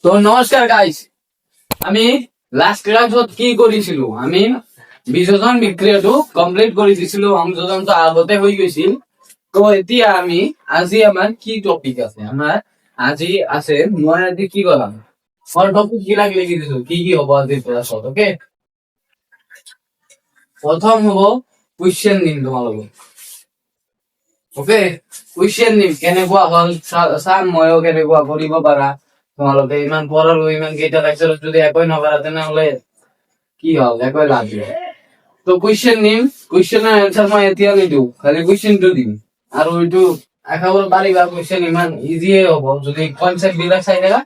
তো নমস্কাৰ গাইস, আমি লাস্ট ক্লাসত কি কৰিছিল, আমি বিযোজন বিক্ৰিয়াটো কমপ্লিট কৰি দিছিলো। সংযোজন তো আগতে হৈ গৈছিল। তো এতিয়া আমি আজি আমাৰ কি টপিক আছে, আমাৰ আজি আছে মই আজি কি কৰাম, মই টপিক বিলাক লিখি দিছো কি কি হ'ব আজি ক্লাছত। ওকে, প্ৰথম হ'ব কুৱেশ্যন দিম তোমালোকক। ওকে, কুৱেশ্যন দিম কেনেকুৱা হ'ল চাম, ময়ো কেনেকুৱা কৰিব পাৰা। তোমালোকে ইমান পঢ়ালো, ইমান কেইটা লেকচাৰত যদি একোই নকৰা তেনেহলে কি হ'ল, একোই লাভ নাই। তো কুৱেশ্যন দিম, কুৱেশ্যনৰ এনসাৰ মই এতিয়া নিদিওঁ, খালি কুৱেশ্যনটো দিম। আৰু এইটো আশাব পাৰিবা কুৱেশ্যন ইমান ইজিয়ে হ'ব যদি কনচেপ্ট বিলাক চাই থাকা।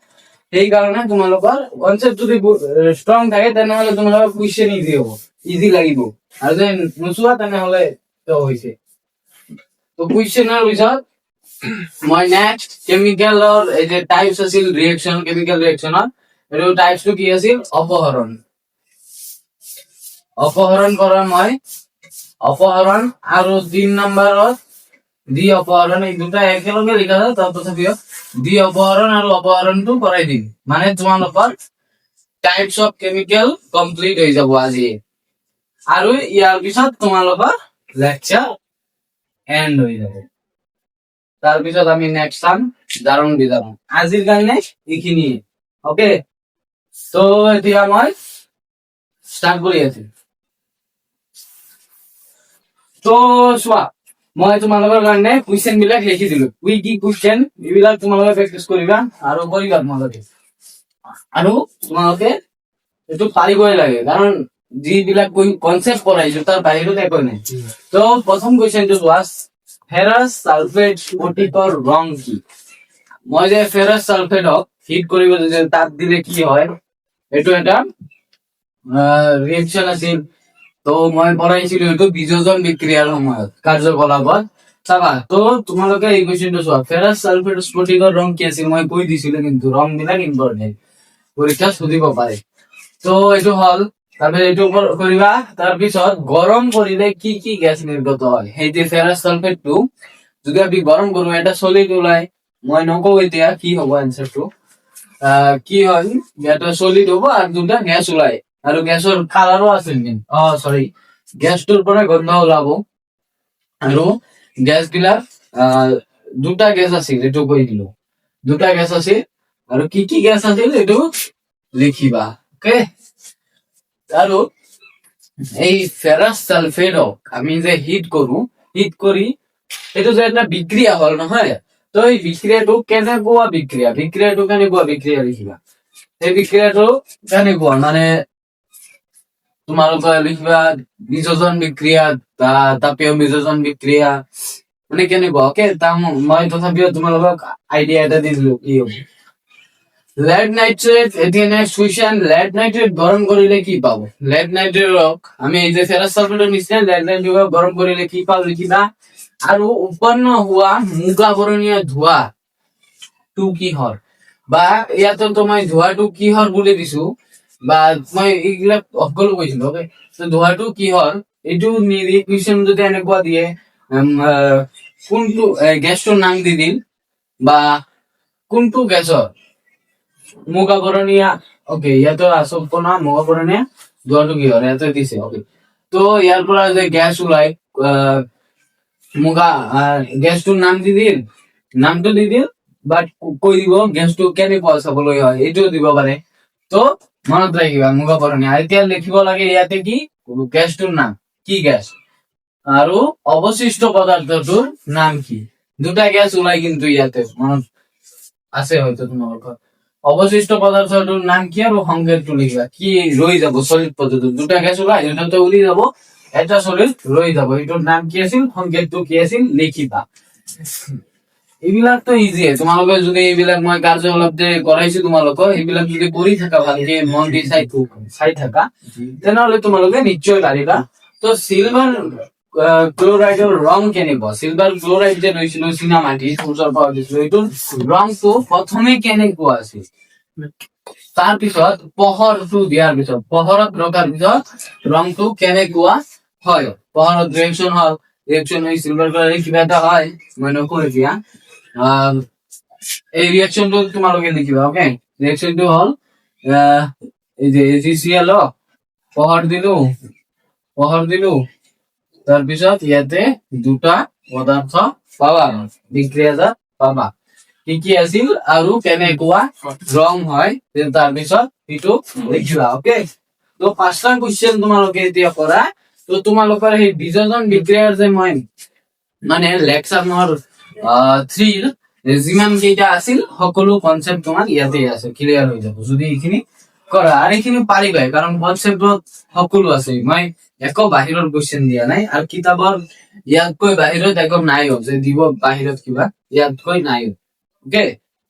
সেইকাৰণে তোমালোকৰ কনচেপ্ট যদি ষ্ট্ৰং থাকে তেনেহলে তোমালোকৰ কুৱেশ্যন ইজি হ'ব, ইজি লাগিব। আৰু যদি নোচোৱা তেনেহলে তো হৈছে। তো কুৱেশ্যনৰ পিছত মই নেক্সট কেমিকেলৰ এই যে টাইপস আছিল ৰিয়েকচন, কেমিকেল ৰিয়েকচনৰ এইটো টাইপসটো কি আছিল, অপহৰণ। অপহৰণ কৰা মই অপহৰণ আৰু 3 নম্বৰত দ্বি অপহৰণ, এই দুটা একেলগে লিখা আছে। তথাপিও দ্বি অপহৰণ আৰু অপহৰণটো কৰাই দিম, মানে তোমালোকৰ টাইপস অফ কেমিকেল কমপ্লিট হৈ যাব আজি। আৰু ইয়াৰ পিছত তোমালোকৰ লেকচাৰ এন্ড হৈ যাব। তাৰপিছত আমি নেক্সট চাম জাৰণ বিজাৰণ। আজিৰ কাৰণে এইখিনি। ওকে, তো এতিয়া মই ষ্টাৰ্ট কৰি আছো। তো চোৱা, মই তোমালোকৰ কাৰণে কুৱেশ্যন বিলাক লিখি দিলো। কি কুৱেশ্যন এইবিলাক তোমালোকে প্ৰেক্টিচ কৰিবা আৰু কৰিবা তোমালোকে। আৰু তোমালোকে এইটো পাৰিবই লাগে, কাৰণ যিবিলাক কনচেপ্ট পঢ়াইছো তাৰ বাহিৰত একো নাই। তো প্ৰথম কুৱেশ্যনটো চোৱা, ফেৰাছ সালফেট স্ফটিকৰ ৰং কি? মই যে ফেৰাছ সালফেটক হিট কৰিব দিছো, তাত দিলে কি হয়, এইটো এটা ৰিয়েকচন আছিল। তো মই পঢ়াইছিলো এইটো বিযোজন বিক্ৰিয়াৰ সময়ত কাৰ্যকলাপত। চাবা, তো তোমালোকে এই কুৱেশ্যনটো চোৱা, ফেৰাছ সালফেট স্ফটিকৰ ৰং কি আছিল মই কৈ দিছিলো, কিন্তু ৰং বিলাক ইম্পৰ্টেন্ট, পৰীক্ষা সুধিব পাৰে। তো এইটো হল, তাৰপিছত এইটো কৰিবা। তাৰপিছত গৰম কৰিলে কি কি গেছ নিৰ্গত হয়? সেই যে ফেৰাছ সালফেটটো যদি আমি গৰম কৰো এটা সলিড ওলাই, মই নকওঁ এতিয়া কি হ'ব এনসাৰটো। কি হয়, এটা সলিড হ'ব আৰু দুটা গ্যাস ওলাই, আৰু গ্যাসৰ কালাৰও আছে কিন্তু সৰি, গ্যাসটোৰ পৰা গন্ধ ওলাব। আৰু গ্যাস বিলাক দুটা গ্যাস আছিল, এইটো কৈ দিলো, দুটা গ্যাস আছিল। আৰু কি কি গ্যাস আছিল এইটো লিখিবা। ওকে, আৰু এই ফেৰাছ সালফেটক আমি যে হিট কৰো, হিট কৰি এইটো যে এটা বিক্ৰিয়া হল নহয়, তো এই বিক্ৰিয়াটো কেনেকুৱা বিক্ৰিয়া, বিক্ৰিয়াটো কেনেকুৱা বিক্ৰিয়া লিখিবা। এই বিক্ৰিয়াটো কেনেকুৱা মানে তোমালোকে লিখিবা বিযোজন বিক্ৰিয়া, তাপীয় বিযোজন বিক্ৰিয়া, মানে কেনেকুৱা। ওকে, মই তথাপিও তোমালোকক আইডিয়া এটা দি দিলো কি হ'ব। লেড নাইট্রেট, এতিয়া নেক্সট কুৱেশ্যন, লেড নাইট্ৰেট গৰম কৰিলে কি পাব? লেড নাইট্ৰেটক আমি এই যে ফেৰাছ সালফেটৰ নিচিনা লেড নাইট্ৰেটক গৰম কৰিলে কি পাব লিখিবা। আৰু উৎপন্ন হোৱা মুগা বৰণীয়া ধোঁৱা টো কিহৰ, বা ইয়াতো মই ধোঁৱাটো কিহৰ বুলি দিছো, বা মই এইবিলাক সকলো কৈছিলো। ওকে, তো ধোঁৱাটো কিহৰ এইটো নিদি কুৱেশ্যন যদি এনেকুৱা দিয়ে, কোনটো গেছটোৰ নাম দি দিল, বা কোনটো গেছৰ মুগা বৰণীয়া। ওকে, ইয়াতো সম্পূৰ্ণ মুগা বৰণীয়া ধোঁৱাটো কিহৰ ইয়াতে দিছে। ওকে, তো ইয়াৰ পৰা যে গ্যাস ওলাই, মুগা গ্যাসটোৰ নাম দি দিল, নামটো দি দিল, বাট কৈ দিব গ্যাসটো কেনেকুৱা চাবলৈ হয় এইটোও দিব পাৰে। তো মনত ৰাখিবা মুগা বৰণীয়া। এতিয়া লিখিব লাগে ইয়াতে কি গ্যাসটোৰ নাম, কি গ্যাস, আৰু অৱশিষ্ট পদাৰ্থটোৰ নাম কি। দুটা গ্যাস ওলাই কিন্তু ইয়াতে মনত আছে হয়তো তোমালোকৰ। অৱশিষ্ট পদাৰ্থটোৰ নাম কি আৰু সংকেতটো লিখিবা, কি ৰৈ যাব সলিড পদ্ধতি, দুটা গ্যাস ওলাই দুটাটো উলি যাব, এটা সলিড ৰৈ যাব, এইটোৰ নাম কি আছিল, সংকেতটো কি আছিল লিখিবা। এইবিলাকতো ইজিয়ে, তোমালোকে যদি এইবিলাক মই কাৰ্যকলাপ যে কৰাইছো তোমালোকক এইবিলাক যদি কৰি থাকা ভালকে মন দি চাই থাকা, তেনেহলে তোমালোকে নিশ্চয় পাৰিবা। তো সিলভাৰ ক্লোৰাইডৰ ৰং কেনেকুৱা, সিলভাৰ ক্লোৰাইড যে লৈছিলো চীনা মাটি সূৰ্যৰ পৰা দিছিলো, এইটোৰ ৰংটো প্ৰথমে কেনেকুৱা আছিল, তাৰপিছত পোহৰটো দিয়াৰ পিছত, পোহৰত ৰখাৰ পিছত ৰংটো কেনেকুৱা হয়, পোহৰত ৰিয়েকচন হল, ৰিয়েকচন হৈ সিলভার কালারে কিবা এটা হয়, মই নকওঁ এতিয়া। এই রিয়াকশনটো তোমালোকে লিখিবা। ওকে, ৰিয়েকচনটো হ'ল এই যে AgCl পোহৰ দিলো তাৰপিছত ইয়াতে দুটা পদাৰ্থ পাবা বিক্ৰিয়াজাত পাবা কি আছিল আৰু কেনেকুৱা ৰং হয় তাৰপিছত সেইটো লিখিবা ওকে তো 5টা কোৱেশ্চন তোমালোকে এতিয়া কৰা তো তোমালোকৰ সেই বিযোজন বিক্ৰিয়াৰ যে মই মানে লেকচাৰ মোৰ 3 যিমান কেইটা আছিল সকলো কনসেপ্ট তোমাৰ ইয়াতে আছে ক্লিয়াৰ হৈ যাব যদি এইখিনি কৰা আৰু এইখিনি পাৰিবাই কাৰণ কনসেপ্টত সকলো আছে মই একো বাহিৰৰ কোৱেশ্চন দিয়া নাই আৰু কিতাপৰ ইয়াতকৈ বাহিৰত একো নাই যে দিব বাহিৰত কিবা ইয়াতকৈ নাই ওকে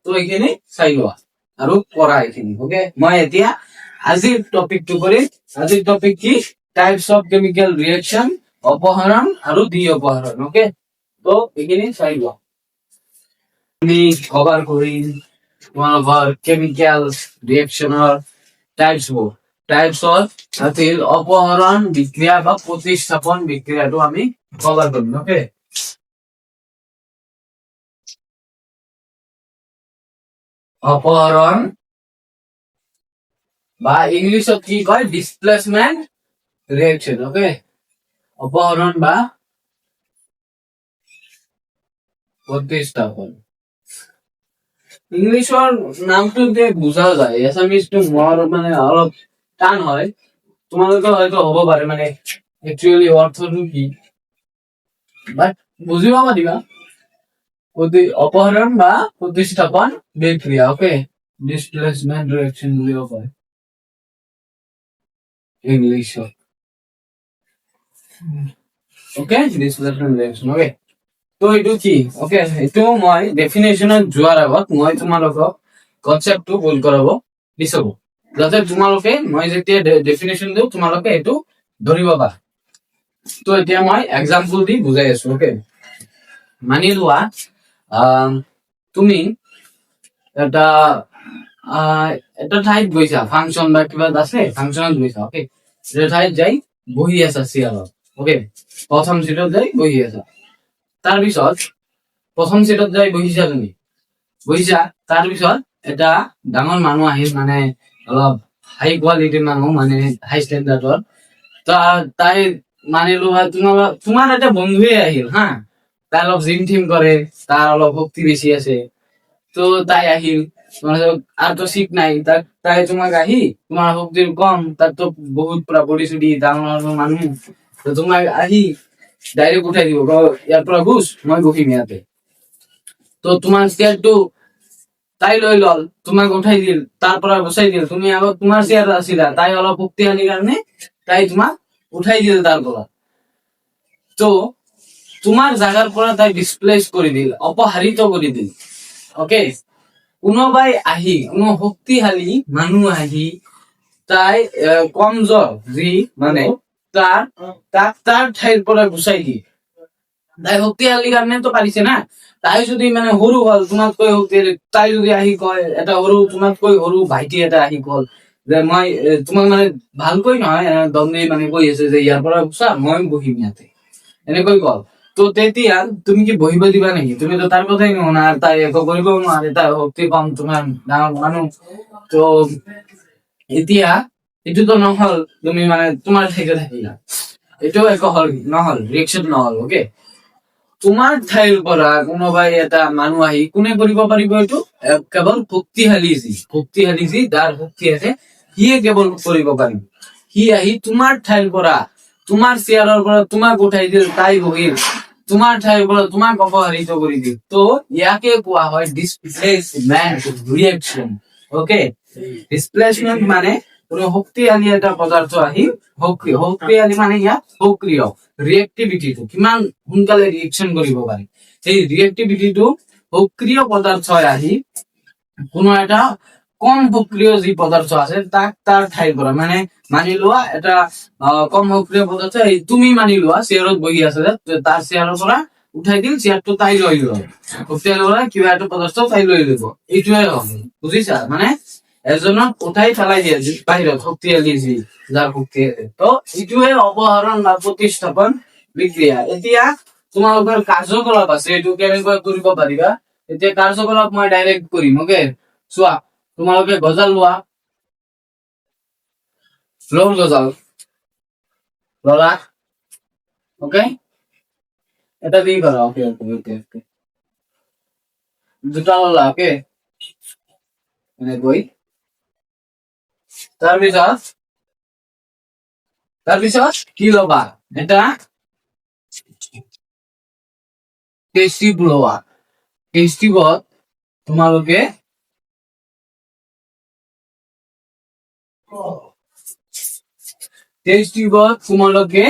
তো এইখিনি চাই লোৱা আৰু কৰা এইখিনি ওকে মই এতিয়া আজিৰ টপিকটো কৰি আজিৰ টপিক কি টাইপস অফ কেমিক্যাল ৰিয়েকশন অপহৰণ আৰু দ্বি অপহৰণ ওকে তো এইখিনি চাই লোৱা আমি কভাৰ কৰিম তোমালোকৰ কেমিক্যাল ৰিয়েকশনৰ টাইপসৰ আছিল অপহৰণ বিক্ৰিয়া বা প্ৰতিস্থাপন বিক্ৰিয়াটো আমি কভাৰ কৰিম ওকে অপহৰণ বা ইংলিশত কি কয় ডিসপ্লেসমেন্ট ৰিঅ্যাকশন ওকে অপহৰণ বা প্ৰতিস্থাপন ইংলিশৰ নামটো দিয়ে বুজা যায় এছামিজটো মোৰ মানে অলপ টান হয় তোমালোকৰ হয়তো হ'ব পাৰে মানে একচুয়ালি অৰ্থটো কি বাট বুজি পাবা দিবা অপহরণ বা প্রতিস্থাপন বিক্রিয়া ওকে ডিসপ্লেসমেন্ট রিঅ্যাকশন বুলিও কয় ইংলিশত ওকে ডিসপ্লেসমেন্ট রিঅ্যাকশন ওকে তো এইটো কি ওকে এইটো মই ডেফিনেশনত যোৱাৰ আগত মই তোমালোকক কনসেপ্টটো বুল কৰাব বিচাৰো যাতে তোমালোকে মই যেতিয়া ডেফিনেশন দিও তোমালোকে এইটো ধৰিব পাৰা তো এতিয়া মই এক্সাম্পল দি বুজাই আছো ওকে মানি লোৱা তুমি এটা ঠাইত গৈছা ফাংচন বা কিবা আছে ফাংচনত গৈছা ওকে এটা ঠাইত যাই বহি আছা চেয়াৰত ওকে প্ৰথম সিটত যাই বহি আছা তাৰপিছত প্ৰথম সিটত যাই বহিছা তুমি তাৰপিছত এটা ডাঙৰ মানুহ আহিল মানে অলপ হাই কোৱালিটিৰ মানুহ মানে হাই ষ্টেণ্ডাৰ্ডৰ তাই মানিলো তোমাৰ এটা বন্ধুৱে আহিল হা তাই অলপ জিম থিম কৰে তাৰ অলপ শক্তি বেছি আছে তো তাই আহিল আৰ তো ঠিক নাই তাই তোমাক আহি তোমাৰ শক্তিৰ কম তাৰ তো বহুত পুৰা বডি চডি ডাঙৰ মানুহ তো তোমাক আহি ডাইৰেক্ট উঠাই দিব ইয়াৰ পৰা গুছ মই বহিম ইয়াতে তো তোমাৰ চেয়াৰটো তাই লৈ লল তোমাক উঠাই দিল তাৰ পৰা বসাই দিল তুমি আগত তোমাৰ চেয়াৰ আছিলা তাই অলপ শক্তিশালী কাৰণে তাই তোমাক উঠাই দিল তাৰ পৰা তো তোমাৰ জাগাৰ পৰা তাই ডিসপ্লেস কৰি দিল অপহাৰিত কৰি দিল ওকে কোনোবাই আহি কোনো শক্তিশালী মানুহ আহি তাই কমজোৰ যি মানে তাৰ ঠাইৰ পৰা গুচাই দিয়ে তাই শক্তিশালী কাৰণে তো পাৰিছে না তাই যদি মানে সৰু হল তোমাতকৈ শক্তিশালী তাই যদি আহি কয় এটা সৰু তোমাতকৈ সৰু ভাইটি এটা আহি কল যে মই তোমাক মানে ভালকৈ নহয় দমে মানে কৈ আছে যে ইয়াৰ পৰা গুচা মই বহিম ইয়াতে এনেকৈ কল তো তেতিয়া তুমি কি বহিব দিবা নেকি তুমি তো তাৰ কথাই নুশুনা আৰু তাই একো কৰিব নোৱাৰে তাই শক্তি কম তোমাৰ ডাঙৰ মানুহ তো এতিয়া এইটোতো নহল তুমি মানে তোমাৰ ঠাইতে থাকিলা এইটো একো হল নহল ৰিয়েকচন নহল ওকে তোমাৰ ঠাইৰ পৰা কোনোবাই এটা মানুহ আহি কোনে কৰিব পাৰিব এইটো কেৱল শক্তিশালী যি যাৰ শক্তি আছে সিয়ে কেৱল কৰিব পাৰিব সি আহি তোমাৰ ঠাইৰ পৰা তোমাৰ চেয়াৰৰ পৰা তোমাক উঠাই দিল তাই বহিল তোমাৰ ঠাইৰ পৰা তোমাক অপহাৰিত কৰি দিল তো ইয়াকে কোৱা হয় ডিসপ্লেসমেন্ট ৰিঅ্যাকশন ওকে ডিসপ্লেসমেন্ট মানে কোনো শক্তিশালী এটা পদাৰ্থ আহি শক্তিশালী মানে ইয়াত সক্ৰিয় ৰিএক্টিভিটিটো কিমান সোনকালে ৰিএকশন কৰিব পাৰে সেই ৰিএক্টিভিটিটো সক্ৰিয় পদাৰ্থ আহি কোনো এটা কম সক্ৰিয় যে পদাৰ্থ আছে তাক তাৰ ঠাইৰ পৰা মানে মানি লোৱা এটা কম সক্ৰিয় পদাৰ্থ এই তুমি মানি লোৱা চেয়াৰত বহি আছে তাৰ চেয়াৰৰ পৰা উঠাই দিল চেয়াৰটো তাই লৈ লল শক্তিশালী পৰা কিবা এটা পদাৰ্থ তাই লৈ লব এইটোৱে হ'ল বুজিছা মানে এজনক উঠাই পেলাই দিয়ে বাহিৰত শক্তিশালী যি যাৰ শক্তি তো এইটোৱে অপহৰণ বা প্ৰতিস্থাপন বিক্ৰিয়া এতিয়া তোমালোকৰ কাৰ্যকলাপ আছে এইটো কেনেকৈ কৰিব পাৰিবা এতিয়া কাৰ্যকলাপ মই ডাইৰেক্ট কৰিম ওকে চোৱা তোমালোকে গজাল লোৱা ফ্লোৰ গজাল ললা ওকে এটা দিয়ে কৰো ওকে ওকে ওকে ওকে দুটা ললা ওকে এনেকৈ তাৰপিছত তাৰপিছত কি ল'বা এটা টেষ্টি ল'বা টেষ্টি বত তোমালোকে টেষ্টি বত তোমালোকে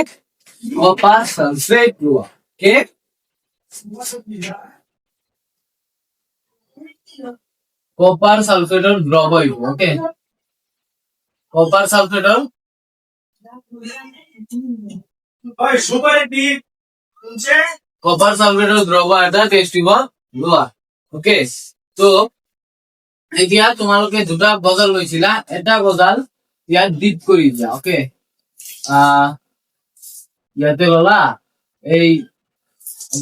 কপাৰ সালফেট লোৱা ওকে কপাৰ সালফেটৰ দ্ৰৱ আহিব ওকে কপাৰ সালফেটৰ কপাৰ সালফেটৰ দ্ৰৱ এটা টেষ্টি বত লোৱা ওকে তো এতিয়া তোমালোকে দুটা গজাল লৈছিলা এটা গজাল ইয়াত ডিপ কৰি দিয়া ওকে ইয়াতে ললা এই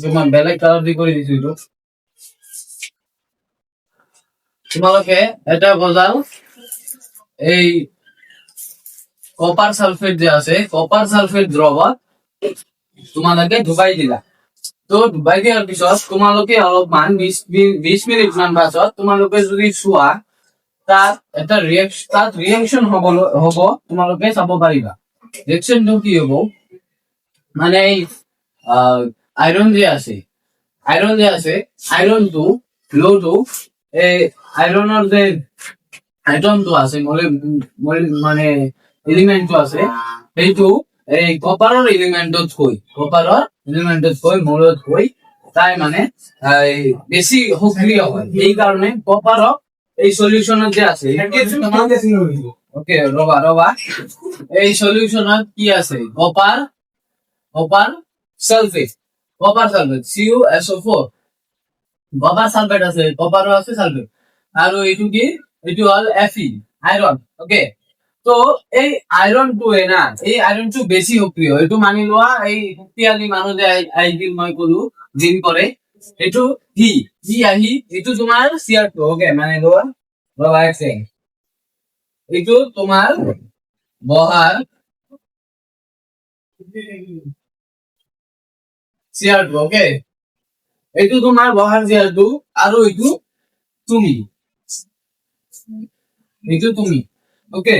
তোমার বেলেগ কালার দি করে দিছো এইটো তোমালোকে এটা গজাল এই কপার সালফেট যে আছে কপার সালফেট দ্রবত তোমালোকে ডুবাই দিলা তো ডুবাই দিয়াৰ পিছত তোমালোকে অলপমান 20 মিনিট মান পাছত তোমালোকে যদি চোৱা তাত এটা ৰিয়েকশন হ'ব তোমালোকে চাব পাৰিবা ৰিয়েকশনটো কি হ'ব মানে আইৰন যে আছে আইৰনটো ফ্লোটো এই আইৰনৰ যে আইটমটো আছে মানে এলিমেন্টটো আছে সেইটো এই কপাৰৰ এলিমেন্টত হৈ মূলত হৈ তাই মানে বেছি সক্রিয় হয় এই কারণে কপারক এই সলিউশনত যে আছে ওকে রবা এই সলিউশনত কি আছে copper sulphate CuSO4 copper sulphate আছে কপারও আছে সালফেট আৰু এইটো কি এইটো হল Fe আইৰন ওকে তো এই আইৰনটোৱে না এই আইৰনটো বেছি সক্ৰিয় এইটো মানি লোৱা এই শক্তিশালী মানুহ যে আইডিল মই কলো জিম কৰে এইটো হি আহি এইটো তোমাৰ CR2 ওকে মানে লোৱা ৰবা এক সেকেন্ড এইটো তোমাৰ বহাৰ CR2 ওকে এইটো তোমাৰ বহাৰ CR2 আৰু এইটো তুমি ওকে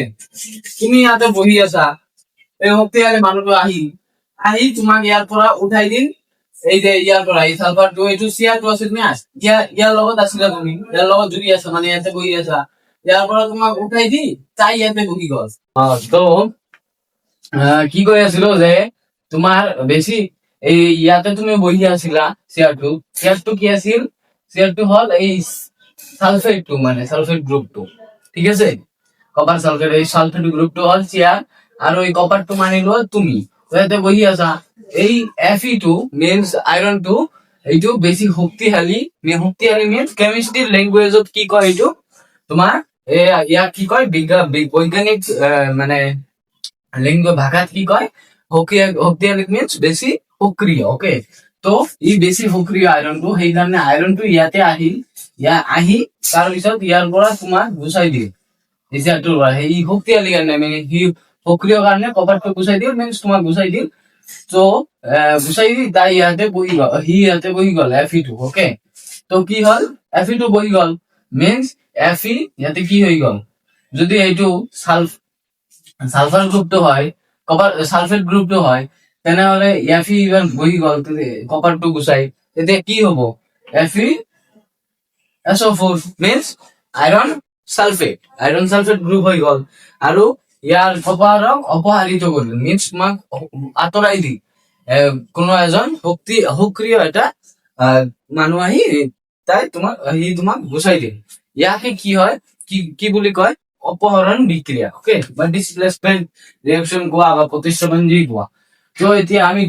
তুমি ইয়াতে বহি আছা এই শক্তিশালী মানুহটো আহি তোমাক ইয়াৰ পৰা উঠাই দিল এই যে ইয়াৰ পৰা এই সালফাৰটো এইটো CR2 আছে তুমি ইয়াৰ লগত আছিলা তুমি ইয়াৰ লগত জুৰি আছা মানে ইয়াতে বহি আছা ইয়াৰ পৰা তোমাক উঠাই দি তাই ইয়াতে বহি গল তো কি কৈ আছিলো যে তোমাৰ বেছি এই ইয়াতে তুমি বহি আছিলা CR2 কি আছিল CR2 হল এই সালফেটটো মানে সালফেট গ্রুপটো ঠিক আছে কপার সালফেট এই সালফেট গ্রুপটো হল CR আৰু এই কপাৰটো মানি লোৱা তুমি ইয়াতে বহি আছা এই Fe2 মিন্স আইৰনটো এইটো বেছি শক্তিশালী মিন্স কেমিস্ট্ৰিৰ ল্যাঙ্গুয়েজত কি কয় এইটো তোমাৰ ইয়াক কি কয় বৈজ্ঞানিক মানে ভাষাত কি কয় শক্তিশালী মিন্স বেছি সক্রিয় ওকে তো ই বেছি সক্রিয় আইরনটো সেইকাৰণে আইৰনটো ইয়াতে আহি তাৰপিছত ইয়াৰ পৰা তোমাক গুচাই দিয়ে এই শক্তিশালী কাৰণে মানে সি সক্ৰিয় কাৰণে কপাৰটো গুচাই দিল মিন্স তোমাক গুচাই দিল তো গুচাই দি তাই ইয়াতে বহি গল Fe2 ওকে তো কি হল Fe2 বহি গল মিন্স Fe ইয়াতে কি হৈ গল যদি এইটো সালফার গ্রুপটো হয় কপার সালফেট গ্রুপটো হয় তেনেহলে Fe ইমান বহি গল কপারটো গুচাই তেতিয়া কি হব FeSO4 means iron sulphate group হৈ গল আৰু ইয়াৰ কপাৰক অপসাৰিত কৰিল মিন্স তোমাক আঁতৰাই দি কোনো এজন সক্রিয় এটা মানুহ আহি তোমাক গুচাই দিয়ে ইয়াকে কি হয় কি বুলি কয় অপহরণ বিক্রিয়া ওকে বা ডিসপ্লেসমেন্ট রিঅ্যাকশন কোৱা বা প্ৰতিস্থাপন যি কোৱা তো এতিয়া আমি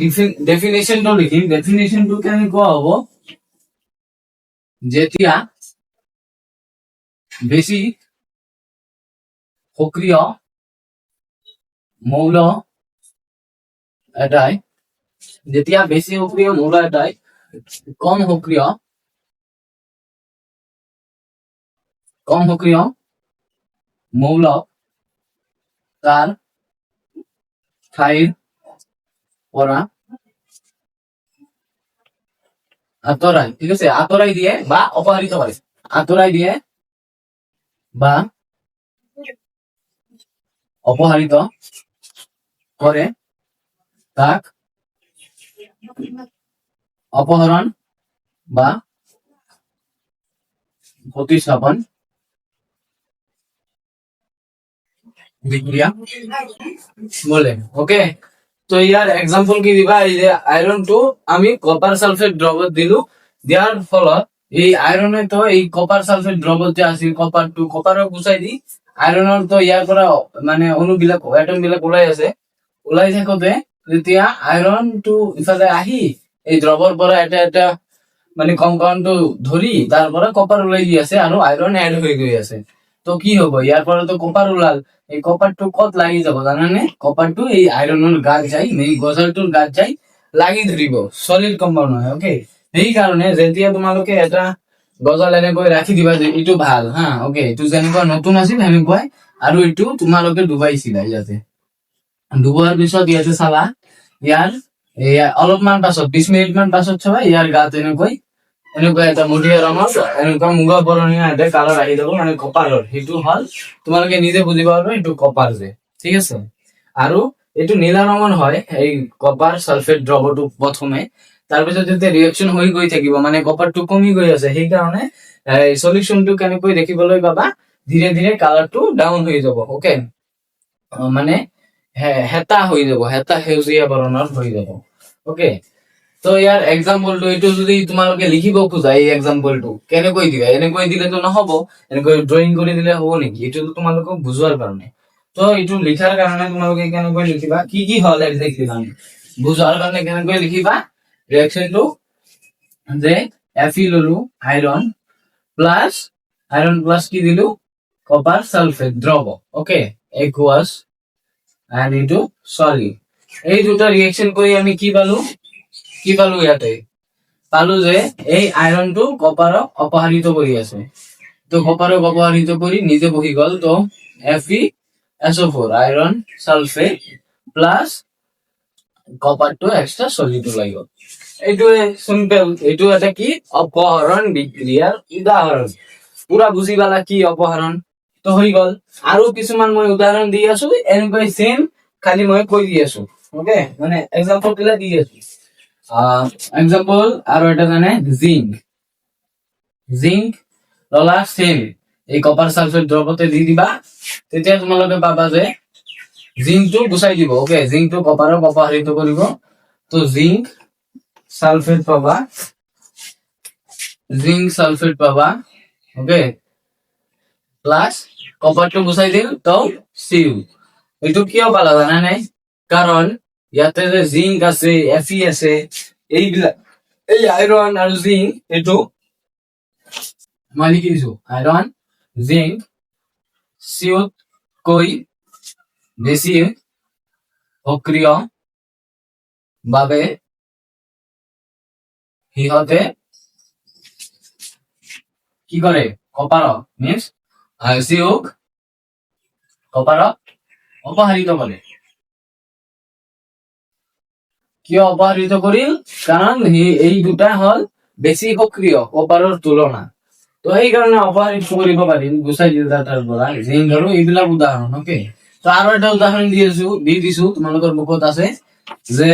ডেফিনেশনটো লিখিম ডেফিনেশনটো কেনেকুৱা হ'ব যেতিয়া বেছি সক্ৰিয় মৌল এটাই কম সক্ৰিয় মৌলক তাৰ ঠাইৰ পৰা আঁতৰাই, ঠিক আছে, আঁতৰাই দিয়ে বা অপসাৰিত কৰে, আঁতৰাই দিয়ে বা অপসারিত করে তাক অপহরণ বা প্রতিস্থাপন বিক্রিয়া বলে। ওকে, তো ইয়ার এক্সাম্পল কি দিবা, এই যে আয়রন টু আমি কপার সালফেট দ্রবত দিলু, দেওয়ার ফলত এই আয়রনে তো এই কপার সালফেট দ্রবত যে আছে কপার টু কপারও গুছাই দি, আয়রনের তো ইয়ার পৰা মানে অণুবিলাক এটম বিলাক ওলাই আছে, ওলাই থাকোতে যেতিয়া আয়ৰন টু ইফালে আহি এই দ্ৰবৰ পৰা এটা এটা মানে কম্পাউন্ড ধৰি তাৰপৰে কপাৰ ওলাই দি আছে আৰু আয়রন এড হয়ে গই আছে। তো কি হব, ইয়ার পরে তো কপার ওলাল, এই কপারটো কত লাগি যাব জানানে, কপারটো এই আয়রনের গাত যাই এই গজালটোৰ গাত যাই লাগি ধৰিব, সলিড কম্পাউন্ড হয়। ওকে, সেই কাৰণে যেতিয়া তোমালোকে এটা গজাল এনেকৈ ৰাখি দিবা যে এইটো ভাল, হা ওকে, এইটো যেনেকুৱা নতুন আছিল সেনেকুৱাই, আৰু এইটো তোমালোকে ডুবাইছিলা, ইয়াতে ডুবোৱাৰ পিছত ইয়াতে চাবা ইয়াৰ অলপমান পাছত 20 মিনিট মান পাছত চাবা ইয়াৰ গাত এনেকুৱা এটা মধুৰীয়া ৰঙৰ এনেকুৱা মুগা বৰণীয়া এটা কালাৰ আহি যাব, মানে কপাৰৰ, সেইটো হল তোমালোকে নিজে বুজি পাবা এইটো কপাৰ যে, ঠিক আছে। আৰু এইটো নীলা ৰঙৰ হয় এই কপাৰ সালফেট দ্ৰৱটো প্ৰথমে, তাৰপিছত যেতিয়া ৰিয়েকচন হৈ গৈ থাকিব মানে কপাৰটো কমি গৈ আছে, সেইকাৰণে এই সলিউশনটো কেনেকৈ দেখিবলৈ পাবা, ধীৰে ধীৰে কালাৰটো ডাউন হৈ যাব। ওকে, মানে হেতা হৈ যাব, হেতা সেউজীয়া বৰণৰ হৈ যাব। ওকে, তো ইয়াৰ এক্সাম্পলটো এইটো যদি তোমালোকে লিখিব খোজা, এই এক্সাম্পলটো কেনেকৈ দিবা, এনেকৈ দিলেতো নহব, এনেকৈ ড্ৰয়িং কৰি দিলে হ'ব নেকি, এইটো তোমালোকক বুজোৱাৰ কাৰণে। তো এইটো লিখাৰ কাৰণে তোমালোকে কেনেকৈ লিখিবা, কি কি হল একজেক্টলি মানে বুজোৱাৰ কাৰণে কেনেকৈ লিখিবা, ৰিয়েকচনটো যে Fe ললো আয়ৰন প্লাস কি দিলু কপাৰ সালফেট দ্ৰব, okay, aqueous and into solid, এই দুটা ৰিয়েকশন কৰি আমি কি পালো ইয়াতে পালো যে এই আয়ৰনটো কপাৰক অপসাৰিত কৰি আছে, তো কপাৰক অপসাৰিত কৰি নিজে বহি গল, তো FeSO4 আয়ৰন সালফেট প্লাস কপাৰটো এক্সট্ৰা সলিড ওলাই গল। এইটোৱে সিম্পল, এইটো এটা কি অপহৰণ বিক্ৰিয়াৰ উদাহৰণ, পুৰা বুজি পালা কি অপহৰণ, তো হৈ গল। আৰু কিছুমান মই উদাহৰণ দি আছো এনেকৈ সেম, খালি মই কৈ দি আছো। ওকে, মানে এক্সাম্পল বিলাক দি আছো। এক্সাম্পল আৰু এটা জানে জিংক ললা সেম এই কপাৰ সালফেট দ্ৰৱতে দি দিবা, তেতিয়া তোমালোকে পাবা যে জিংকটো গুচাই দিব। ওকে, জিংকটো কপাৰক অপসাৰিত কৰিব, তো জিংক সালফেট পাবা, ওকে, প্লাস কপারটো গুচাই দিল, তো সিউ। এইটো কিয় পালা জানা নাই, কারণ ইয়াতে যে জিংক আছে Fe আছে এইবিলাক, এই আয়রন আৰু জিংক এইটো মই লিখি দিছো, আয়ৰন জিংক সিউত কৈ বেছি সক্ৰিয় ভাবে সিহঁতে কি কৰে, কপাৰক মিন্স সিউক কপাৰক অপসাৰিত কৰে। কিয় অপসাৰিত কৰিল, কাৰণ এই দুটা হল বেছি সক্ৰিয় কপাৰৰ তুলনা, তো সেইকাৰণে অপসাৰিত কৰিব পাৰিল, গুচাই দিল তাৰ পৰা জিংক আৰু এইবিলাক উদাহৰণ। ওকে, তো আৰু এটা উদাহৰণ দি দিছো তোমালোকৰ বুকত আছে যে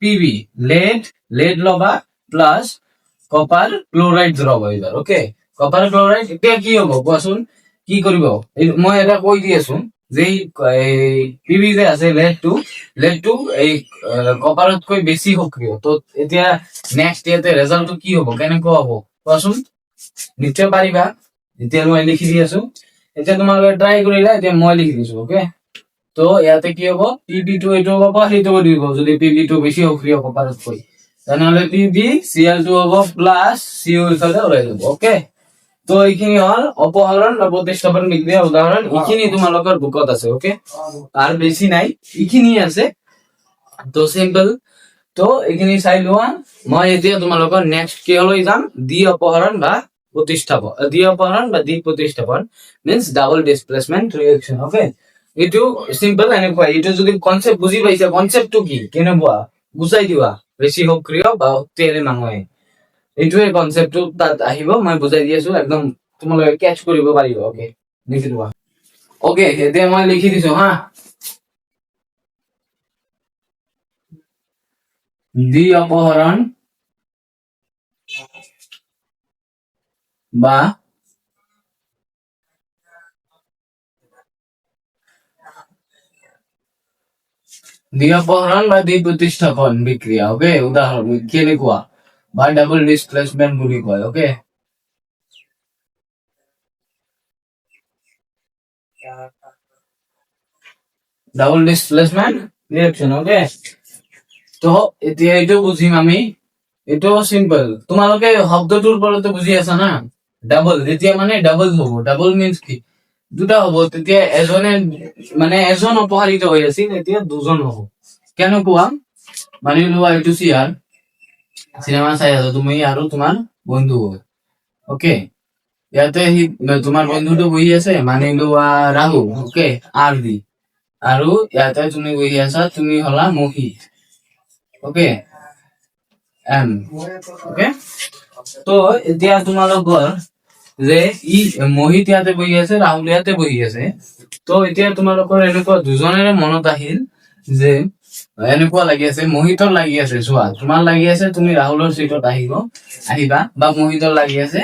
পিবি লেড লবা প্লাস কপাৰ ক্লোৰাইড দ্ৰব এইবাৰ। ওকে, কপাৰ ক্লোৰাইড এতিয়া কি হব কোৱাচোন, কি কৰিব, মই এটা কৈ দি আছো যে পিবি যে আছে লেডটো এই কপাৰতকৈ বেছি সক্ৰিয়, তো এতিয়া নেক্সট ইয়াতে ৰেজাল্টটো কি হব, কেনেকুৱা হব কোৱাচোন, নিশ্চয় পাৰিবা। এতিয়া মই লিখি দি আছো, এতিয়া তোমালোকে ট্ৰাই কৰিলা, এতিয়া মই লিখি দিছো। ওকে, তো ইয়াতে কি হব, পিবি2 এইটো অপসাৰিত কৰি দিব, যদি পিবি2 বেছি সক্ৰিয় কপাৰতকৈ, তেনেহলে PbCl2 হব প্লাস সিউ ইফালে ওলাই যাব। ওকে, তো এইখিনি হল অপহরণ বা প্রতিস্থাপন বিক্ৰিয়াৰ উদাহৰণ, এইখিনি তোমালোকৰ বুকত আছে। ওকে, আৰ বেছি নাই, এইখিনি আছে, তো সিম্পল। তো এইখিনি চাই লোৱা, মই এতিয়া তোমালোকৰ নেক্সট কিহলৈ যাম, দ্বি অপহরণ বা দ্বি অপহরণ বা দ্বি প্রতিস্থাপন means double displacement reaction okay এইটো সিম্পল এনেকুৱা এইটো যদি কনসেপ্ট বুজি পাইছা কনসেপ্টটো কি কেনেকুৱা বুজাই দিবা বেছি সক্ৰিয় বা শক্তিশালী মানুহে এইটোৱে কনসেপ্টটো তাত আহিব মই বুজাই দি আছো একদম তোমালোকে কেচ কৰিব পাৰিবা ওকে লিখি দিবা ওকে এতিয়া মই লিখি দিছো হা দ্বি অপহরণ বা দ্বি অপহরণ বা দ্বি প্রতিস্থাপন বিক্রিয়া ওকে উদাহরণ কেনেকুৱা বা ডাবল ডিসপ্লেসমেন্ট বুলি কয় okay double displacement reaction okay তো এতিয়া এইটো বুজিম আমি এইটো সিম্পল তোমালোকে শব্দটোৰ ওপৰতে বুজি আছা না ডাবল যেতিয়া মানে ডাবল হ'ব ডাবল মিন্স কি দুটা হ'ব তেতিয়া এজনে মানে এজন অপহৰিত হৈ আছিল এতিয়া দুজন হ'ব কেনেকুৱা মানি লোৱা এইটো চিয়াৰ চিনেমা চাই আছা তুমি আৰু তোমাৰ বন্ধু ওকে ইয়াতে সি তোমাৰ বন্ধুটো বহি আছে মানি লোৱা ৰাহুল ওকে আৰ দি আৰু ইয়াতে তুমি বহি আছা তুমি হলা মহি ওকে এম ওকে তো এতিয়া তোমালোকৰ যে ই মোহিত ইয়াতে বহি আছে ৰাহুল ইয়াতে বহি আছে তো এতিয়া তোমালোকৰ এনেকুৱা দুজনেৰে মনত আহিল যে এনেকুৱা লাগি আছে মোহিতৰ লাগি আছে চোৱা তোমাৰ লাগি আছে তুমি ৰাহুলৰ চিটত আহিবা বা মোহিতৰ লাগি আছে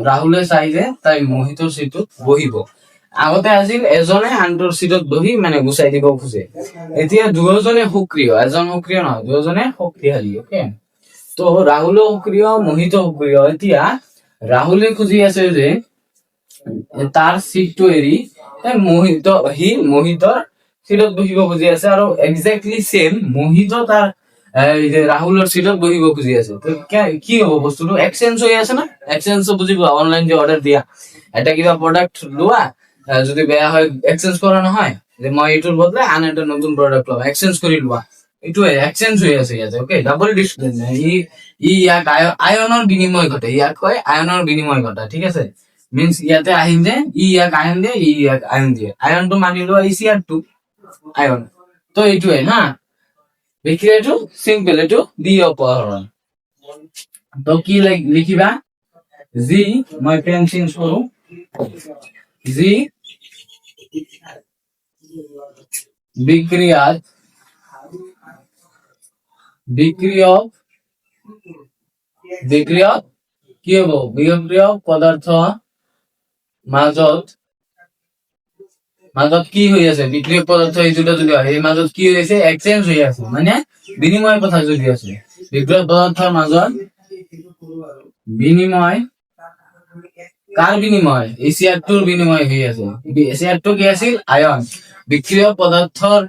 ৰাহুলে চাই যে তাই মোহিতৰ চিটত বহিব আগতে আছিল এজনে আনটোৰ চিটত বহি মানে গুচাই দিব খোজে এতিয়া দুয়োজনে সক্ৰিয় এজন সক্ৰিয় নহয় দুয়োজনে শক্তিশালী ওকে তো ৰাহুলো সক্ৰিয় মোহিত সক্ৰিয় এতিয়া ৰাহুলে খুজি আছে যে তাৰ চিটটো এৰি মোহিতৰ চিটত বহিব খুজি আছে আৰু একজেক্টলি সেম মোহিত তাৰ ৰাহুলৰ চিটত বহিব খুজি আছে তো কি হ'ব বস্তুটো এক্সচেঞ্জ হৈ আছে না এক্সচেঞ্জ বুজিব অনলাইন যে অৰ্ডাৰ দিয়া এটা কিবা প্ৰডাক্ট লোৱা যদি বেয়া হয় এক্সচেঞ্জ কৰা নহয় যে মই এইটোৰ বদলে আন এটা নতুন প্ৰডাক্ট লম এক্সচেঞ্জ কৰি লোৱা এইটোৱে এক্সচেঞ্জ হৈ আছে ইয়াতে ওকে ডাবল ডিসপ্লে ইয়াক আয়নৰ বিনিময় ঘটে ইয়াক কয় আয়নৰ বিনিময় ঘটা ঠিক আছে মিন্স ইয়াতে আহিম যে ইয়াক আয়ন দিয়ে ইয়াক আয়ন দিয়ে আয়নটো মানি লোৱা CR2 আয়ন তো এইটোৱে না বিক্ৰিয়াটো সিম্পল এইটো দ্বি অপহৰণ তো কি লিখিবা জি মই পেন চেঞ্জ কৰো জি বিক্রিয়াত কি হব বিক্রিয় পদার্থ মাজত কি হৈ আছে বিক্রিয়ক পদার্থ এই দুটা যদি হয় এই মাজত কি হৈ আছে এক্সচেঞ্জ হৈ আছে মানে বিনিময় কথা যদি আছে বিক্রিয়ক পদাৰ্থৰ মাজত বিনিময় কাৰ বিনিময় CR2 বিনিময় হৈ আছে CR2 কি আছিল আয়ন বিক্ৰিয়ক পদাৰ্থৰ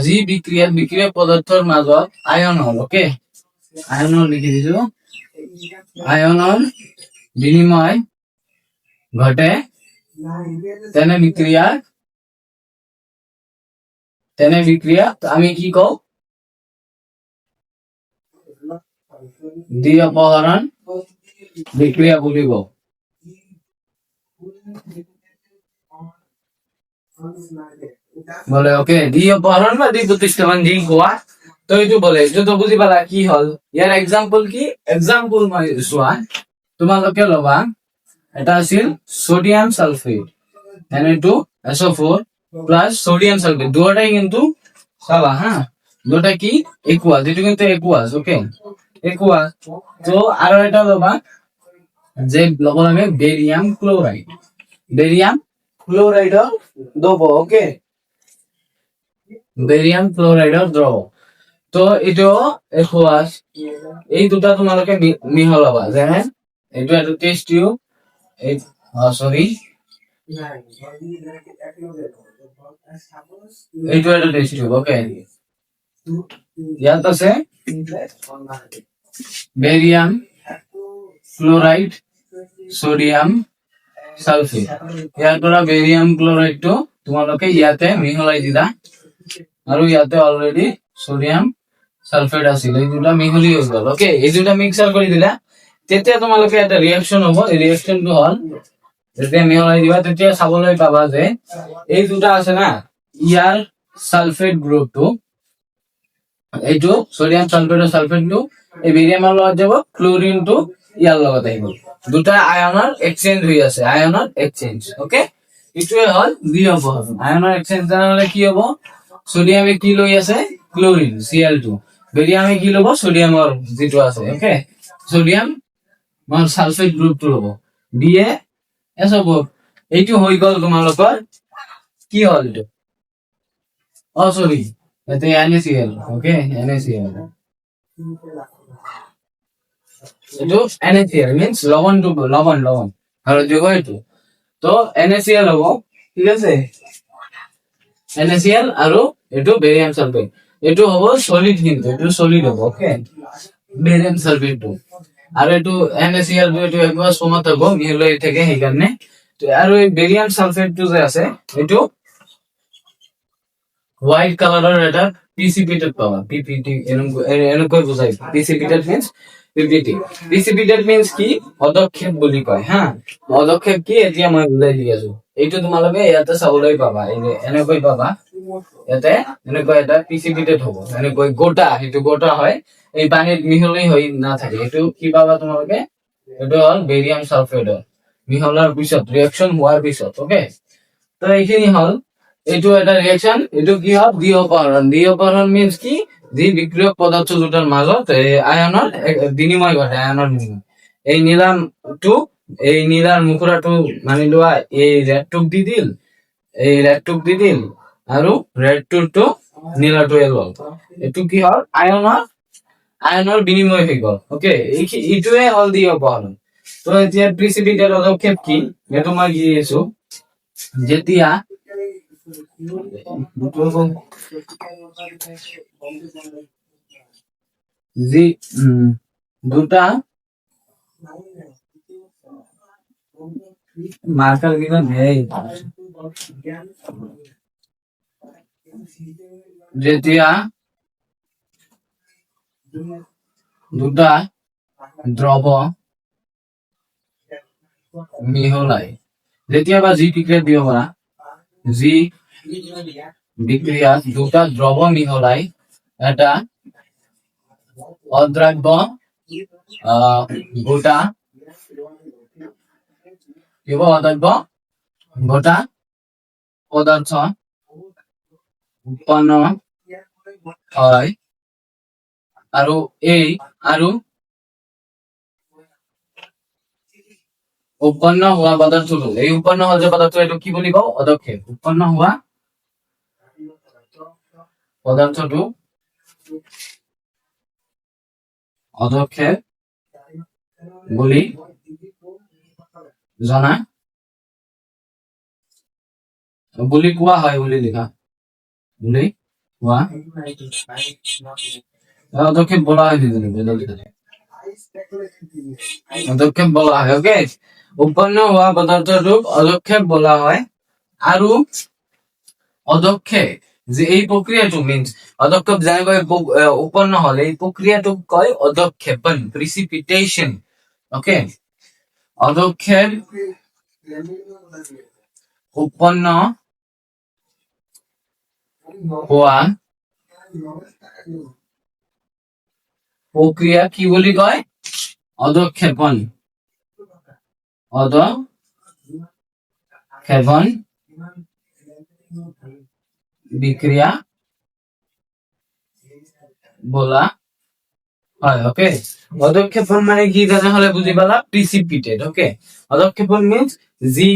যি বিক্ৰিয়ক পদাৰ্থৰ মাজত আয়ন হল ওকে আয়নৰ লিখি দিছো আয়নৰ বিনিময় ঘটে তেনে বিক্রিয়া আমি কি কও দ্বি অপহরণ বিক্রিয়া বুলি কও বলে ওকে দ্বি অপহরণ বা দ্বি প্রতিস্থাপন যি কোৱা তো এইটো বলে এইটো তো বুজি পালা কি হল ইয়াৰ এক্সাম্পল কি এক্সাম্পল মই চোৱা তোমালোকে লবা এটা আছিল sodium sulphate Na2SO4 plus sodium sulphate দুটাই কিন্তু চাবা হ্যাঁ দুটা কি ইকুয়াল যেটা কিন্তু ইকুয়াল ওকে ইকুয়াল তো আৰু এটা লবা যে লব লাগে বেৰিয়াম ক্লোৰাইডৰ দ্ৰৱ ওকে বেৰিয়াম ক্লোৰাইডৰ দ্ৰৱ তো এইটো ইকুয়াল এই দুটা তোমালোকে মিহলাবা যেনে এইটো এটা টেস্ট টিউব সরি এইটো এটা টেস্ট টিউব ওকে ইয়াত আছে বেরিয়াম ক্লোরাইড সোডিয়াম সালফেট ইয়াৰ পৰা বেৰিয়াম ক্লোৰাইডটো তোমালোকে ইয়াতে মিহলাই দিলা আৰু ইয়াতে অলৰেডি সোডিয়াম সালফেট আছিল এই দুটা মিহলি হৈ গল ওকে এই দুটা মিক্সার কৰি দিলা তেতিয়া তোমালোকে এটা ৰিয়েকচন হ'ব। এই ৰিয়েকচনটো হ'ল যেতিয়া মিহলাই দিবা তেতিয়া চাবলৈ পাবা যে এই দুটা আছে না, ইয়াৰ সালফেট গ্ৰুপটো, এইটো সোডিয়াম সালফেট আৰু সালফেটটো এই বেৰিয়ামৰ লগত যাব, ক্লোৰিনটো ইয়াৰ লগত আহিব, দুটা আয়নৰ এক্সচেঞ্জ হৈ আছে, আয়নৰ এক্সচেঞ্জ। ওকে, এইটোৱে হ'ল দ্বিঅপহৰণ। আয়নৰ এক্সচেঞ্জ তেনেহ'লে কি হ'ব, সোডিয়ামে কি লৈ আছে, ক্লোৰিন Cl2, বেৰিয়ামে কি ল'ব, সোডিয়ামৰ যিটো আছে। ওকে, সোডিয়াম সালফেট গ্ৰুপটো ল'ব, দিয়ে এসব। এইটো হৈ গ'ল তোমালোকৰ কি হ'ল, এইটো সৰি এতে NaCl। ওকে, NaCl, এইটো NaCl মিন্স লৱণটো, লৱণ আৰু যোগ এইটো, তো NaCl হ'ব। ঠিক আছে, NaCl আৰু এইটো বেৰিয়াম সালফেট, এইটো হ'ব সলিড, কিন্তু এইটো সলিড হ'ব। ওকে, বেৰিয়াম সালফেটটো আৰু এইটো NaCl এইটো একবাৰ সমান হ'ব, মিহলাই থাকে সেইকাৰণে। আৰু এই বেৰিয়াম সালফেটটো যে আছে এইটো হোৱাইট কালাৰৰ এটা প্ৰিচিপিটেট পাবা, পিপিটি এনেকৈ বুজাই। প্ৰিচিপিটেট মিন্স পিপিটি। প্ৰিচিপিটেট মিন্স কি, পদক্ষেপ বুলি কয় হা। পদক্ষেপ কি এতিয়া মই বুজাই দি আছো, এইটো তোমালোকে ইয়াতে চাবলৈ পাবা, এনেকৈ পাবা, ইয়াতে এনেকৈ এটা প্ৰিচিপিটেট হ'ব, এনেকৈ গোটা, সেইটো গোটা হয়, এই পানীত মিহলি হৈ নাথাকে। এইটো কি পাবা তোমালোকে, এইটো হ'ল বেৰিয়াম সালফেটৰ মিহলাৰ পিছত, ৰিয়েকচন হোৱাৰ পিছত। ওকে, তো এইখিনি হ'ল, এইটো এটা ৰিয়েকচন, এইটো কি হ'ল দ্বিঅপহৰণ। দ্বিঅপহৰণ মিন্স কি, যি বিক্ৰিয়ক পদাৰ্থ দুটাৰ মাজত আয়নৰ বিনিময় ঘটে, আয়নৰ বিনিময়। এই নীলামটো, এই নীলাৰ মুখৰাটো মানি লোৱা এই ৰেডটোক দি দিল, এই ৰেডটোক দি দিল, আৰু ৰেডটোতো নীলাটোৱে ল'ল, এইটো কি হ'ল আয়নৰ বিনিময় হৈ গ'ল। ওকে, এইটোৱে হ'ল দ্বিঅপহৰণ। তো এতিয়া প্ৰিচিপিটেট পদক্ষেপ কি, এইটো মই দি আছো। যেতিয়া যি দুটা মার্কার কিনা নেই, যেতিয়া দুটা দ্রব মিহলাই, যেতিয়া বা যি বিক্রিয়া দিব পারা, যি বিক্রিয়া দুটা দ্রব মিহলাই এটা অদ্রাব্য গোটা, অদ্রাব্য গোটা পদার্থ উৎপন্ন হয়। আৰু এই আৰু উৎপন্ন হোৱা পদাৰ্থটো, এই উৎপন্ন হোৱা যে পদাৰ্থ, এইটো কি বুলি কওঁ, অদক্ষেপ। উৎপন্ন হোৱা পদাৰ্থটো অদক্ষেপ বুলি জনা, বুলি কোৱা হয়, বুলি লিখা, বুলি কোৱা, অদক্ষেপ বলা হয়, অদক্ষেপ বলা হয়। ওকে, উৎপন্ন হোৱা পদাৰ্থটোক অদক্ষেপ বলা হয়। আৰু অদক্ষেপ যে এই প্ৰক্ৰিয়াটো মিন্স অদক্ষেপ যেনেকৈ উৎপন্ন হল, এই প্ৰক্ৰিয়াটোক কয় অদক্ষেপন, প্ৰিচিপিটেশন। ওকে, অদক্ষেপ উৎপন্ন হোৱা প্রক্রিয়া কি বুলি কয়, অদক্ষেপন। অদক্ষেপন বিক্রিয়া বলা হয়। ওকে, অদক্ষেপন মানে কি তেনেহলে বুঝি পালা, প্রিসিপিটেট। ওকে, অদক্ষেপন মিন্স যি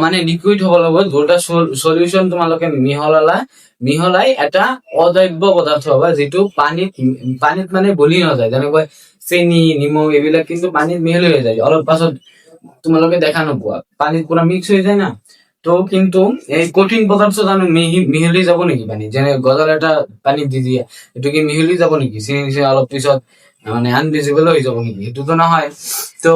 মানে লিকুইড হব লাগিব, দুটা সলিউশন তোমালোকে মিহলাই এটা অদ্ৰাব্য পদাৰ্থ হবা, যিটো পানীত মানে বলি নাযায়, যেনেকৈ চেনি, নিমখ এইবিলাক কিন্তু পানীত মিহলি হৈ যায়, অলপ পাছত তোমালোকে দেখা নোপোৱা, পানীত পুৰা মিক্স হৈ যায় না। তো কিন্তু এই কঠিন পদাৰ্থ জানো মিহলি যাব নেকি পানী, যেনে গজাল এটা পানীত দি দিয়ে, এইটো কি মিহলি যাব নেকি, চেনি নিচিনা অলপ পিছত মানে আনভিজিবল হৈ যাব নেকি, সেইটোতো নহয়। তো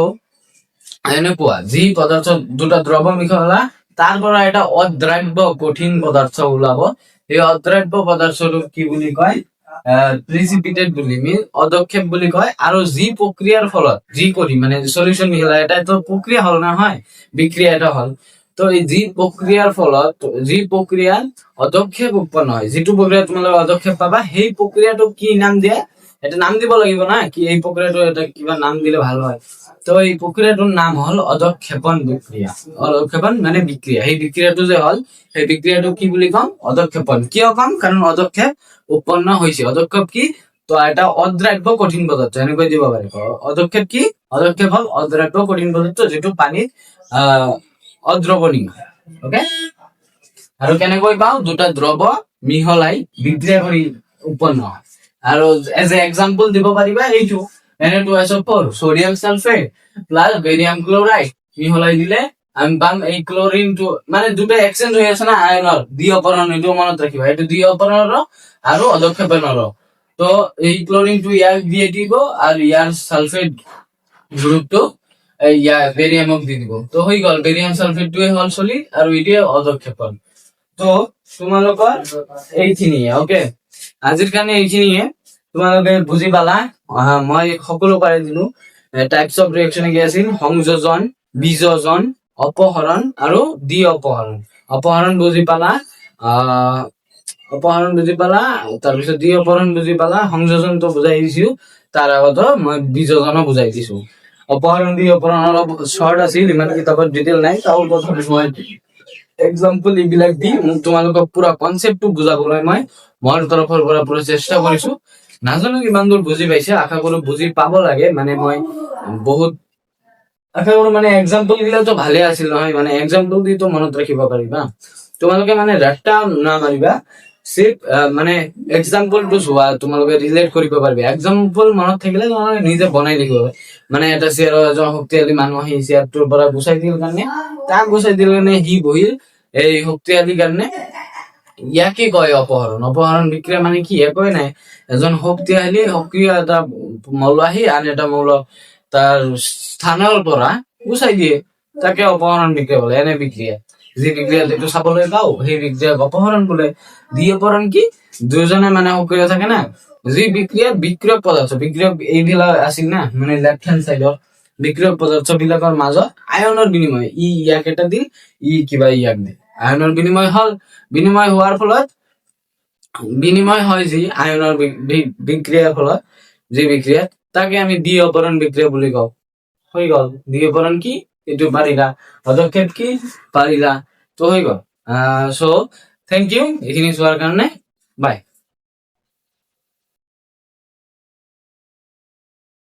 এনেকুৱা যি পদাৰ্থ দুটা দ্ৰৱ মিহলা, তাৰ পৰা এটা অদ্ৰাব্য কঠিন পদাৰ্থ ওলাব, এই অদ্ৰাব্য পদাৰ্থটো কি বুলি কয়, প্ৰিচিপিটেড বুলি অদক্ষেপ বুলি কয় আৰু যি প্ৰক্ৰিয়াৰ ফলত যি কৰি মানে সলিউশন মিহলাই এটা তো প্ৰক্ৰিয়া হল নহয় বিক্ৰিয়া এটা হল তো এই যি প্ৰক্ৰিয়াৰ ফলত যি প্ৰক্ৰিয়াত অদক্ষেপ উৎপন্ন হয় যিটো প্ৰক্ৰিয়া তোমালোকে অদক্ষেপ পাবা সেই প্ৰক্ৰিয়াটো কি নাম দিয়ে এটা নাম দিব লাগিব না কি এই প্ৰক্ৰিয়াটো এটা কিবা নাম দিলে ভাল হয় তো এই প্ৰক্ৰিয়াটোৰ নাম হল অদক্ষেপন বিক্রিয়া অদক্ষেপন মানে বিক্রিয়া সেই বিক্রিয়াটো যে হল সেই বিক্রিয়াটো কি বুলি কম অদক্ষেপন কিয় কম কাৰণ অদক্ষেপ উৎপন্ন হৈছে অদক্ষেপ কি তো এটা অদ্ৰাব্য কঠিন পদাৰ্থ এনেকৈ দিব পাৰি অদক্ষেপ কি অদক্ষেপ হল অদ্ৰাব্য কঠিন পদাৰ্থ যেটো পানীত অদ্ৰৱণীয় ওকে আৰু কেনেকৈ পাও দুটা দ্ৰৱ মিহলাই বিক্ৰিয়া কৰি উৎপন্ন হয় আৰু এজ এ এক্সাম্পল দিব পাৰিবা এইটো Na2SO4 sodium sulphate plus barium chloride মিহলাই দিলে আমি পাম এই ক্লোরিনটো মানে দুটো এক্সচেঞ্জ হৈ আছে না আয়নৰ দ্বি অপৰণ এইটো মনত ৰাখিবা এইটো দ্বি অপৰণৰ আৰু অদক্ষেপনৰ তো এই ক্লোৰিনটো ইয়াক দিয়ে দিব আৰু ইয়াৰ সালফেট গ্ৰুপটো ইয়া বেৰিয়ামক দি দিব তো হৈ গল বেৰিয়াম সালফেটটোৱে হল সলিড আৰু ইটোৱে অদক্ষেপন তো তোমালোকৰ এইখিনিয়ে ওকে আজিৰ কাৰণে এইখিনিয়ে তোমালোকে বুজি পালা মই সকলো পাৰি দিলো টাইপস অফ ৰিঅ্যাকশন কি আছিল সংযোজন বিযোজন অপহৰণ আৰু দ্বি অপহৰণ অপহৰণ বুজি পালা অপহৰণ বুজি পালা তাৰপিছত দ্বি অপহৰণ বুজি পালা সংযোজনটো বুজাই দিছো তাৰ আগত মই বিযোজনো বুজাই দিছো অপহৰণ দ্বি অপহৰণ অলপ শৰ্ট আছিল ইমান কিতাপত ডিটেইল নাই তাৰ কথা মই এক্সাম্পল এইবিলাক দি মোক তোমালোকক পুৰা কনসেপ্টটো বুজাবলৈ মই মোৰ তৰফৰ পৰা পুৰা চেষ্টা কৰিছো নাজানো কিমান দূৰ বুজি পাইছে আশা কৰো বুজি পাব লাগে মানে মই বহুত আশা কৰো মানে এক্সাম্পল দিলেতো ভালে আছিল নহয় মানে এক্সাম্পল দি তো মনত ৰাখিব পাৰিবা তোমালোকে মানে ৰাট্টা নামাৰিবা সিৰ্ফ মানে এক্সাম্পলটো চোৱা তোমালোকে ৰিলেট কৰিব পাৰিবা এক্সাম্পল মনত থাকিলে তোমালোকে নিজে বনাই লিখিব মানে এটা চেয়াৰৰ এজন শক্তিশালী মানুহ আহি চেয়াৰটোৰ পৰা গুচাই দিল কাৰণে তাক গুচাই দিল কাৰণে সি বহিল এই শক্তিশালী কাৰণে ইয়াকে কয় অপহৰণ অপহৰণ বিক্ৰিয়া মানে কি একোই নাই এজন শক্তিশালী সক্ৰিয় এটা মৌল আহি আন এটা মৌল তাৰ স্থানৰ পৰা গুচাই দিয়ে তাকে অপহৰণ বিক্ৰিয়া বলে এনে বিক্ৰিয়া যে বিক্ৰিয়া যেটো চাবলৈ পাও সেই বিক্ৰিয়াক অপহৰণ বোলে দ্বি অপহৰণ কি দুজনে মানে সক্ৰিয় থাকে না যি বিক্ৰিয়া বিক্ৰিয়ক পদাৰ্থ বিক্ৰিয়ক এইবিলাক আছিল না মানে লেফট হ্যান্ড সাইডৰ বিক্ৰিয়ক পদাৰ্থ বিলাকৰ মাজত আয়নৰ বিনিময় ই ইয়াক এটা দিল ই কিবা ইয়াক দিল আয়নৰ বিনিময় হল বিনিময় হোৱাৰ ফলত বিনিময় হয় যি আয়নৰ বিক্ৰিয়াৰ ফলত যে বিক্ৰিয়া তাকে আমি দ্বি অপহৰণ বিক্ৰিয়া বুলি কওঁ হৈ গল দ্বি অপহৰণ কি এইটো পাৰিলা পদক্ষেপ কি পাৰিলা তো হৈ গল সো থ্যাংক ইউ এইখিনি চোৱাৰ কাৰণে বাই